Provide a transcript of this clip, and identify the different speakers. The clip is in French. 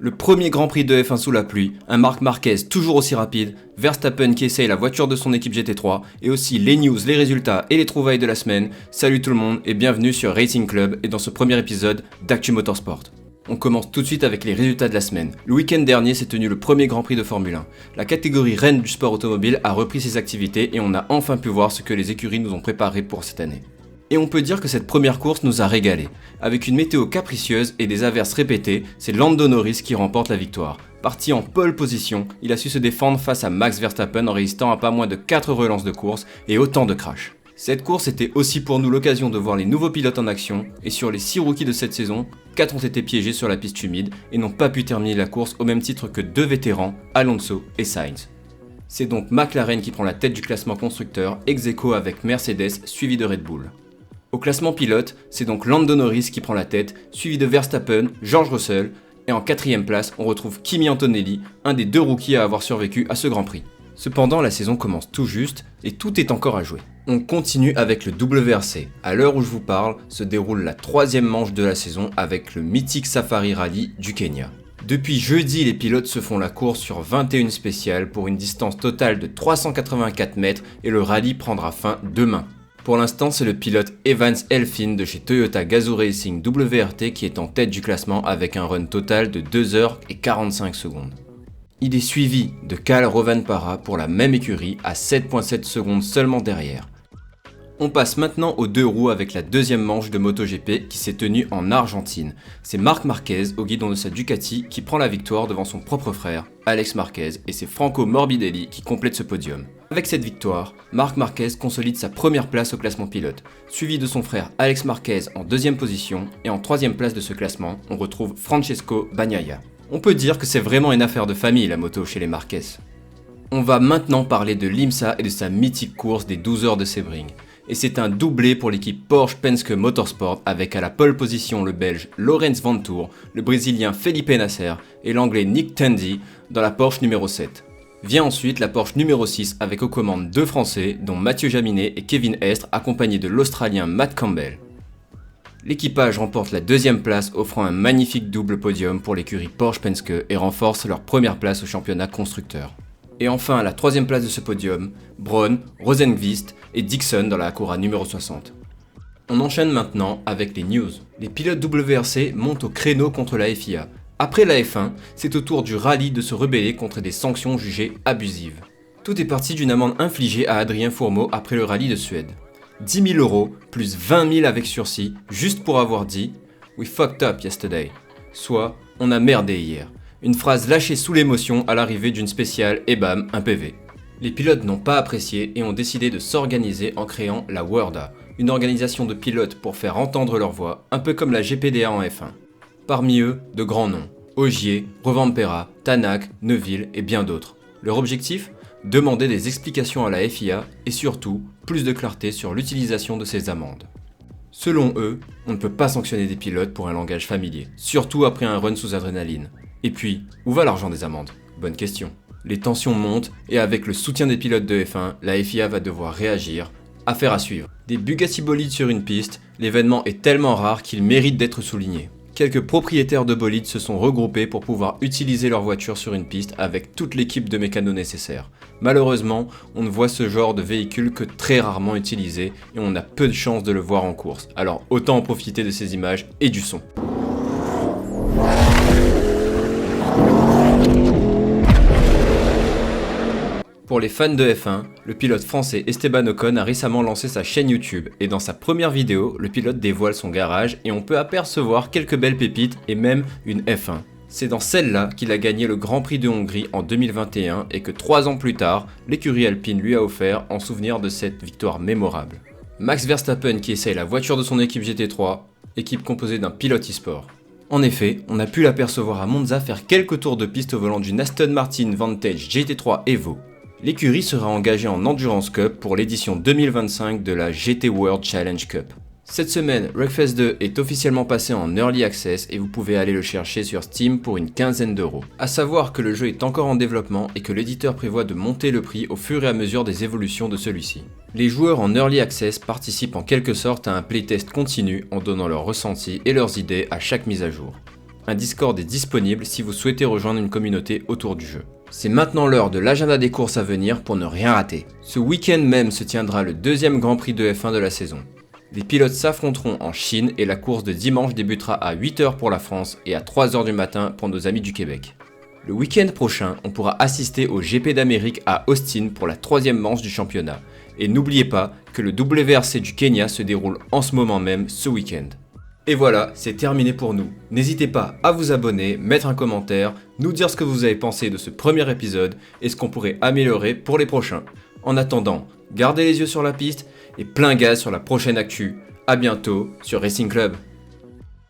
Speaker 1: Le premier Grand Prix de F1 sous la pluie, un Marc Marquez toujours aussi rapide, Verstappen qui essaye la voiture de son équipe GT3, et aussi les news, les résultats et les trouvailles de la semaine. Salut tout le monde et bienvenue sur Racing Club et dans ce premier épisode d'Actu Motorsport. On commence tout de suite avec les résultats de la semaine. Le week-end dernier s'est tenu le premier Grand Prix de Formule 1. La catégorie reine du sport automobile a repris ses activités et on a enfin pu voir ce que les écuries nous ont préparé pour cette année. Et on peut dire que cette première course nous a régalé. Avec une météo capricieuse et des averses répétées, c'est Lando Norris qui remporte la victoire. Parti en pole position, il a su se défendre face à Max Verstappen en résistant à pas moins de 4 relances de course et autant de crashs. Cette course était aussi pour nous l'occasion de voir les nouveaux pilotes en action, et sur les 6 rookies de cette saison, 4 ont été piégés sur la piste humide et n'ont pas pu terminer la course au même titre que 2 vétérans, Alonso et Sainz. C'est donc McLaren qui prend la tête du classement constructeur, ex aequo avec Mercedes suivi de Red Bull. Au classement pilote, c'est donc Lando Norris qui prend la tête, suivi de Verstappen, George Russell, et en 4ème place, on retrouve Kimi Antonelli, un des 2 rookies à avoir survécu à ce Grand Prix. Cependant, la saison commence tout juste et tout est encore à jouer. On continue avec le WRC. À l'heure où je vous parle, se déroule la 3ème manche de la saison avec le mythique Safari Rally du Kenya. Depuis jeudi, les pilotes se font la course sur 21 spéciales pour une distance totale de 384 mètres et le rallye prendra fin demain. Pour l'instant, c'est le pilote Evans Elfin de chez Toyota Gazoo Racing WRT qui est en tête du classement avec un run total de 2h45 secondes. Il est suivi de Kalle Rovanperä pour la même écurie à 7,7 secondes seulement derrière. On passe maintenant aux 2 roues avec la 2ème manche de MotoGP qui s'est tenue en Argentine. C'est Marc Marquez au guidon de sa Ducati qui prend la victoire devant son propre frère, Alex Marquez, et c'est Franco Morbidelli qui complète ce podium. Avec cette victoire, Marc Marquez consolide sa première place au classement pilote, suivi de son frère Alex Marquez en 2ème position, et en 3ème place de ce classement, on retrouve Francesco Bagnaia. On peut dire que c'est vraiment une affaire de famille la moto chez les Marquez. On va maintenant parler de l'IMSA et de sa mythique course des 12 heures de Sebring. Et c'est un doublé pour l'équipe Porsche Penske Motorsport avec à la pole position le Belge Laurens Vanthoor, le Brésilien Felipe Nasser et l'Anglais Nick Tandy dans la Porsche numéro 7. Vient ensuite la Porsche numéro 6 avec aux commandes 2 Français dont Mathieu Jaminet et Kevin Estre accompagnés de l'Australien Matt Campbell. L'équipage remporte la 2ème place offrant un magnifique double podium pour l'écurie Porsche Penske et renforce leur première place au championnat constructeur. Et enfin à la 3ème place de ce podium, Braun, Rosenqvist et Dixon dans la Acura numéro 60. On enchaîne maintenant avec les news. Les pilotes WRC montent au créneau contre la FIA. Après la F1, c'est au tour du rallye de se rebeller contre des sanctions jugées abusives. Tout est parti d'une amende infligée à Adrien Fourmeau après le rallye de Suède. 10 000 € plus 20 000 avec sursis, juste pour avoir dit « We fucked up yesterday », soit « On a merdé hier ». Une phrase lâchée sous l'émotion à l'arrivée d'une spéciale et bam, un PV. Les pilotes n'ont pas apprécié et ont décidé de s'organiser en créant la WORDA, une organisation de pilotes pour faire entendre leur voix, un peu comme la GPDA en F1. Parmi eux, de grands noms, Ogier, Rovanperä, Tanak, Neuville et bien d'autres. Leur objectif ? Demander des explications à la FIA et surtout, plus de clarté sur l'utilisation de ces amendes. Selon eux, on ne peut pas sanctionner des pilotes pour un langage familier, surtout après un run sous adrénaline. Et puis, où va l'argent des amendes ? Bonne question. Les tensions montent et avec le soutien des pilotes de F1, la FIA va devoir réagir. Affaire à suivre. Des Bugatti bolides sur une piste, l'événement est tellement rare qu'il mérite d'être souligné. Quelques propriétaires de bolides se sont regroupés pour pouvoir utiliser leur voiture sur une piste avec toute l'équipe de mécanos nécessaires. Malheureusement, on ne voit ce genre de véhicule que très rarement utilisé et on a peu de chance de le voir en course. Alors autant en profiter de ces images et du son. Pour les fans de F1, le pilote français Esteban Ocon a récemment lancé sa chaîne YouTube et dans sa première vidéo, le pilote dévoile son garage et on peut apercevoir quelques belles pépites et même une F1. C'est dans celle-là qu'il a gagné le Grand Prix de Hongrie en 2021 et que 3 ans plus tard, l'écurie alpine lui a offert en souvenir de cette victoire mémorable. Max Verstappen qui essaye la voiture de son équipe GT3, équipe composée d'un pilote e-sport. En effet, on a pu l'apercevoir à Monza faire quelques tours de piste au volant d'une Aston Martin Vantage GT3 Evo. L'écurie sera engagée en Endurance Cup pour l'édition 2025 de la GT World Challenge Cup. Cette semaine, Wreckfest 2 est officiellement passé en Early Access et vous pouvez aller le chercher sur Steam pour une quinzaine d'euros. A savoir que le jeu est encore en développement et que l'éditeur prévoit de monter le prix au fur et à mesure des évolutions de celui-ci. Les joueurs en Early Access participent en quelque sorte à un playtest continu en donnant leurs ressentis et leurs idées à chaque mise à jour. Un Discord est disponible si vous souhaitez rejoindre une communauté autour du jeu. C'est maintenant l'heure de l'agenda des courses à venir pour ne rien rater. Ce week-end même se tiendra le deuxième Grand Prix de F1 de la saison. Les pilotes s'affronteront en Chine et la course de dimanche débutera à 8h pour la France et à 3h du matin pour nos amis du Québec. Le week-end prochain, on pourra assister au GP d'Amérique à Austin pour la 3e manche du championnat. Et n'oubliez pas que le WRC du Kenya se déroule en ce moment même ce week-end. Et voilà, c'est terminé pour nous. N'hésitez pas à vous abonner, mettre un commentaire, nous dire ce que vous avez pensé de ce premier épisode et ce qu'on pourrait améliorer pour les prochains. En attendant, gardez les yeux sur la piste et plein gaz sur la prochaine actu. A bientôt sur Racing Club.